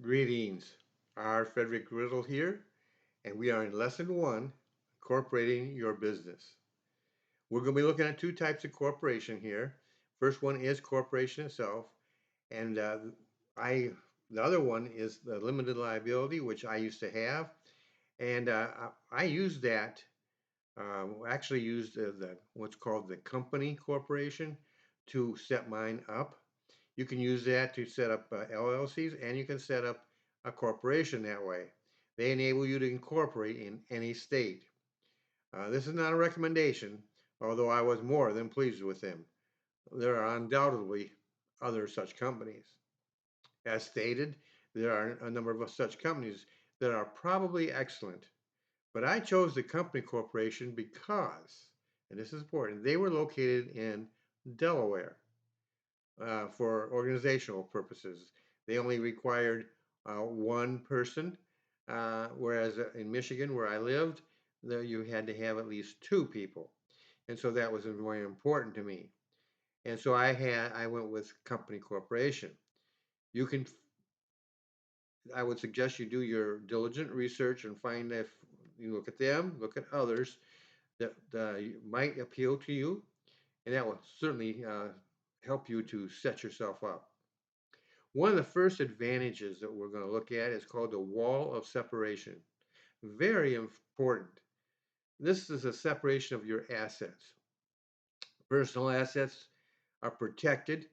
Greetings. Our Frederick Riddle here, and we are in Lesson 1, Incorporating Your Business. We're going to be looking at two types of corporation here. First one is corporation itself, and I the other one is the limited liability, which I used to have, and I used that. Actually, used the what's called the company corporation to set mine up. You can use that to set up LLCs, and you can set up a corporation that way. They enable you to incorporate in any state. This is not a recommendation, although I was more than pleased with them. There are undoubtedly other such companies. As stated, there are a number of such companies that are probably excellent, but I chose the company corporation because, and this is important, they were located in Delaware for organizational purposes. They only required one person, whereas in Michigan, where I lived, there you had to have at least two people, and so that was very important to me. And so I went with company corporation. You can, I would suggest you do your diligent research and find if you look at them, look at others that might appeal to you, and that will certainly help you to set yourself up. One of the first advantages that we're going to look at is called the wall of separation. Very important. This is a separation of your assets. Personal assets are protected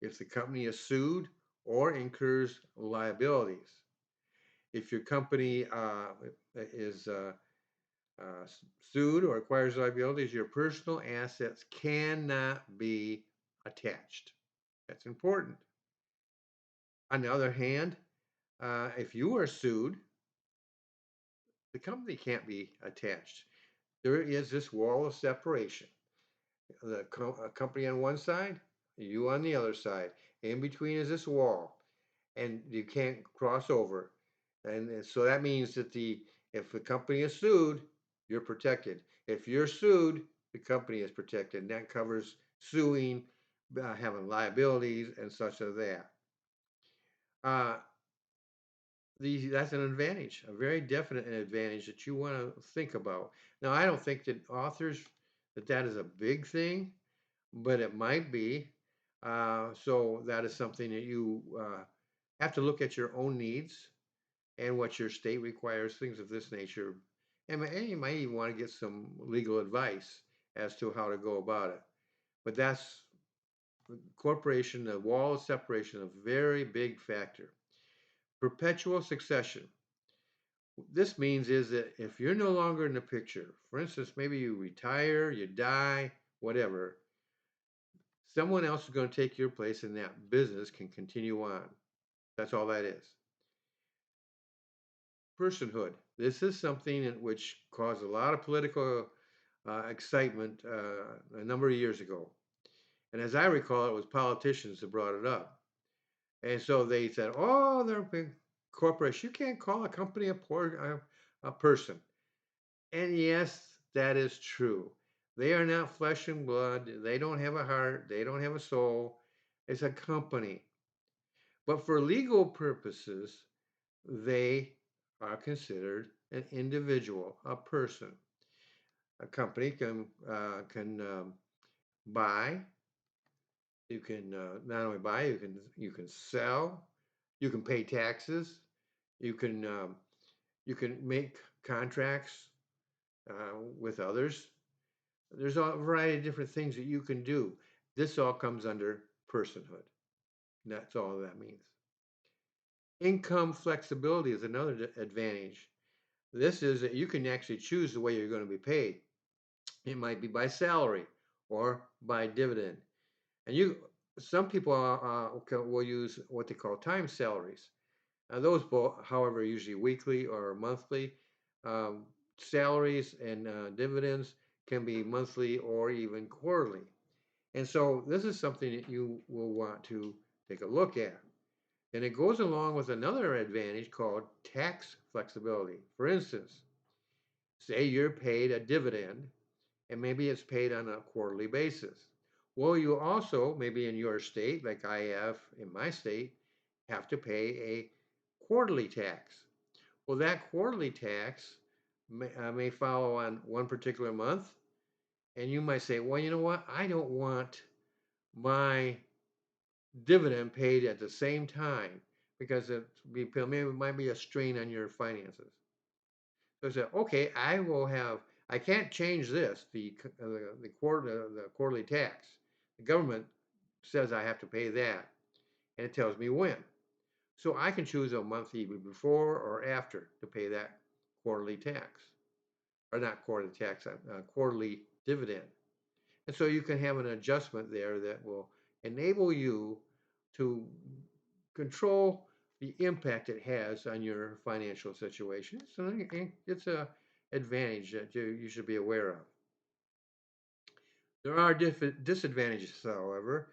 if the company is sued or incurs liabilities. If your company is sued or acquires liabilities, your personal assets cannot be attached. That's important. On the other hand, if you are sued, the company can't be attached. There is this wall of separation. The company on one side, you on the other side. In between is this wall, and you can't cross over. And so that means that if the company is sued, you're protected. If you're sued, the company is protected. And that covers suing, having liabilities, and such as that. Uh, that's an advantage, a very definite advantage that you want to think about. Now, I don't think that authors that is a big thing, but it might be. So that is something that you have to look at your own needs and what your state requires, things of this nature. And you might even want to get some legal advice as to how to go about it. But that's corporation, the wall of separation, a very big factor. Perpetual succession. This means is that if you're no longer in the picture, for instance, maybe you retire, you die, whatever, someone else is going to take your place and that business can continue on. That's all that is. Personhood. This is something which caused a lot of political excitement a number of years ago. And as I recall, it was politicians that brought it up. And so they said, oh, they're a big corporation. You can't call a company a person. And yes, that is true. They are not flesh and blood. They don't have a heart. They don't have a soul. It's a company. But for legal purposes, they are considered an individual, a person. A company can buy. You can not only buy, you can sell. You can pay taxes. You can you can make contracts with others. There's a variety of different things that you can do. This all comes under personhood. That's all that means. Income flexibility is another advantage. This is that you can actually choose the way you're going to be paid. It might be by salary or by dividend. And some people will use what they call time salaries. Those both, however, are usually weekly or monthly. Um, Salaries and dividends can be monthly or even quarterly. And so this is something that you will want to take a look at. And it goes along with another advantage called tax flexibility. For instance, say you're paid a dividend and maybe it's paid on a quarterly basis. Well, you also, maybe in your state, like I have in my state, have to pay quarterly tax. Well, that quarterly tax may follow on one particular month, and you might say, well, you know what? I don't want my dividend paid at the same time because maybe it might be a strain on your finances. So I said, okay, I can't change this, the quarterly tax. The government says I have to pay that, and it tells me when. So I can choose a month either before or after to pay that quarterly tax, or not quarterly tax, quarterly dividend. And so you can have an adjustment there that will enable you to control the impact it has on your financial situation. So it's a advantage that you should be aware of. There are different disadvantages, however.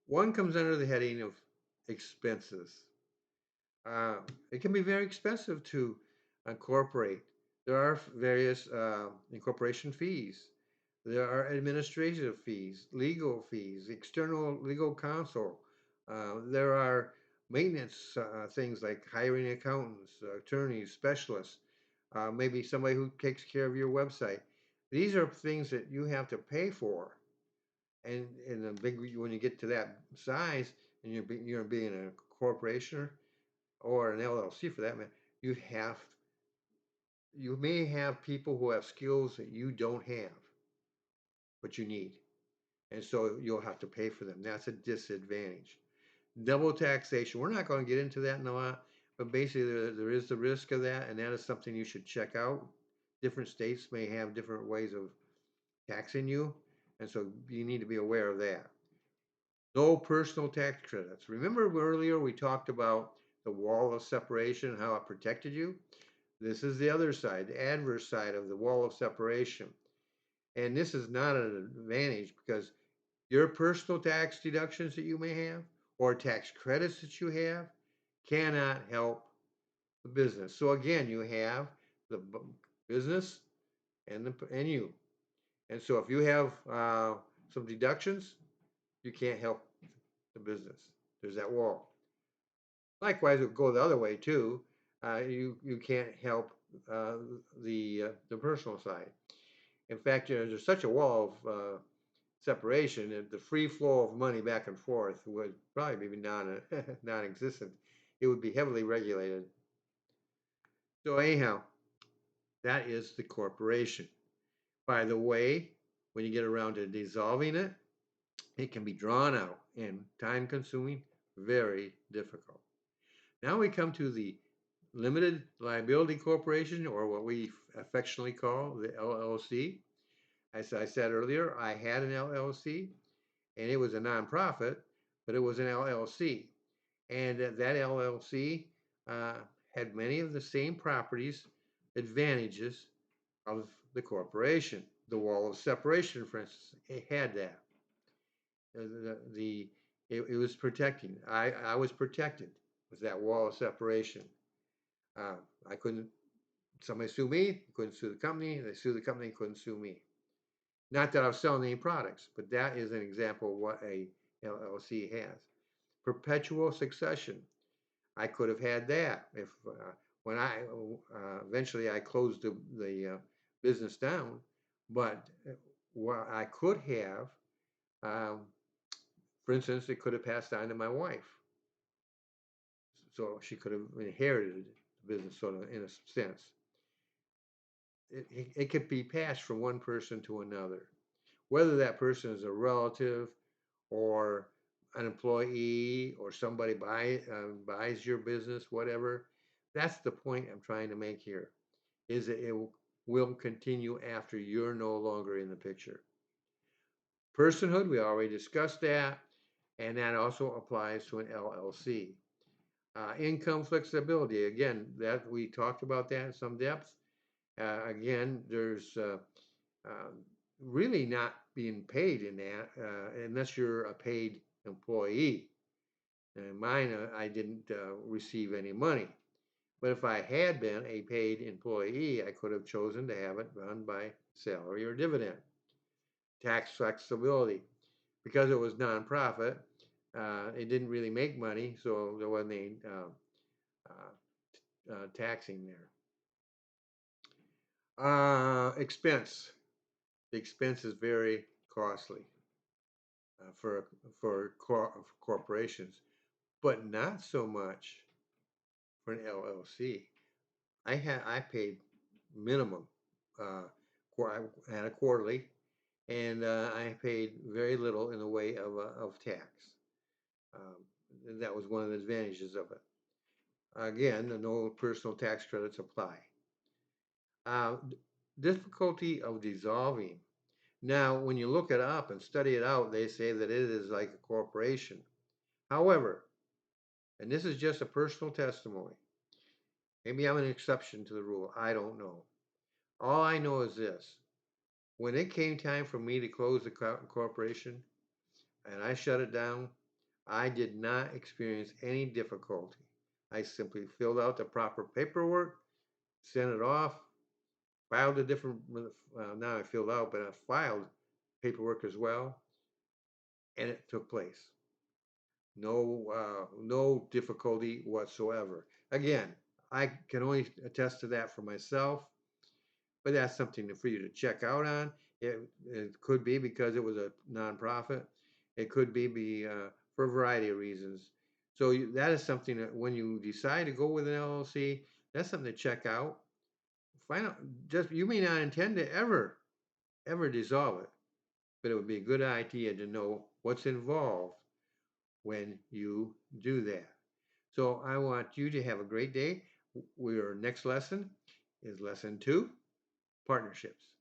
One comes under the heading of expenses. Uh, it can be very expensive to incorporate. There are various incorporation fees. There are administrative fees, legal fees, external legal counsel. There are maintenance things like hiring accountants, attorneys, specialists, maybe somebody who takes care of your website. These are things that you have to pay for. And the big when you get to that size, and you're being a corporation or an LLC for that matter, you may have people who have skills that you don't have, but you need. And so you'll have to pay for them. That's a disadvantage. Double taxation. We're not going to get into that in a lot, but basically there is the risk of that, and that is something you should check out. Different states may have different ways of taxing you, and so you need to be aware of that. No personal tax credits. Remember earlier we talked about the wall of separation, how it protected you? This is the other side, the adverse side of the wall of separation. And this is not an advantage because your personal tax deductions that you may have or tax credits that you have cannot help the business. So again, you have the business and you. And so if you have some deductions, you can't help the business. There's that wall. Likewise, it would go the other way too. You can't help uh, the personal side. In fact, there's such a wall of separation that the free flow of money back and forth would probably be non-existent. It would be heavily regulated. So anyhow, that is the corporation. By the way, when you get around to dissolving it, it can be drawn out and time consuming, very difficult. Now we come to the limited liability corporation, or what we affectionately call the LLC. As I said earlier, I had an LLC and it was a nonprofit, but it was an LLC. And that LLC uh, had many of the same properties, advantages of the corporation. The wall of separation, for instance, it had that. The it was protecting. I was protected with that wall of separation. Uh, I couldn't. Somebody sue me, couldn't sue the company. They sue the company, couldn't sue me. Not that I was selling any products, but that is an example of what a LLC has. Perpetual succession. I could have had that if when I eventually I closed the business down, but what I could have, um, for instance, it could have passed on to my wife, so she could have inherited the business, sort of in a sense. It could be passed from one person to another, whether that person is a relative or an employee or somebody buys your business, whatever. That's the point I'm trying to make here, is that it will continue after you're no longer in the picture. Personhood, we already discussed that, and that also applies to an LLC. Income flexibility, again, that we talked about that in some depth. Again, there's um, really not being paid in that unless you're a paid employee. And mine, I didn't receive any money. But if I had been a paid employee, I could have chosen to have it run by salary or dividend. Tax flexibility. Because it was nonprofit, it didn't really make money, so there wasn't any taxing there. Expense. The expense is very costly for corporations, but not so much for an LLC. I paid minimum. Uh, I had a quarterly, and I paid very little in the way of tax. That was one of the advantages of it. Again, no personal tax credits apply. Uh, Difficulty of dissolving. Now, when you look it up and study it out, they say that it is like a corporation. However, and this is just a personal testimony, maybe I'm an exception to the rule, I don't know. All I know is this: when it came time for me to close the corporation and I shut it down, I did not experience any difficulty. I simply filled out the proper paperwork, sent it off, filed a different, now I filled out, but I filed paperwork as well, and it took place. No difficulty whatsoever. Again, I can only attest to that for myself, but that's something for you to check out on. It could be because it was a nonprofit. It could be for a variety of reasons. So that is something that when you decide to go with an LLC, that's something to check out. Find out. Just you may not intend to ever dissolve it, but it would be a good idea to know what's involved when you do that. So I want you to have a great day. Your next lesson is lesson 2, partnerships.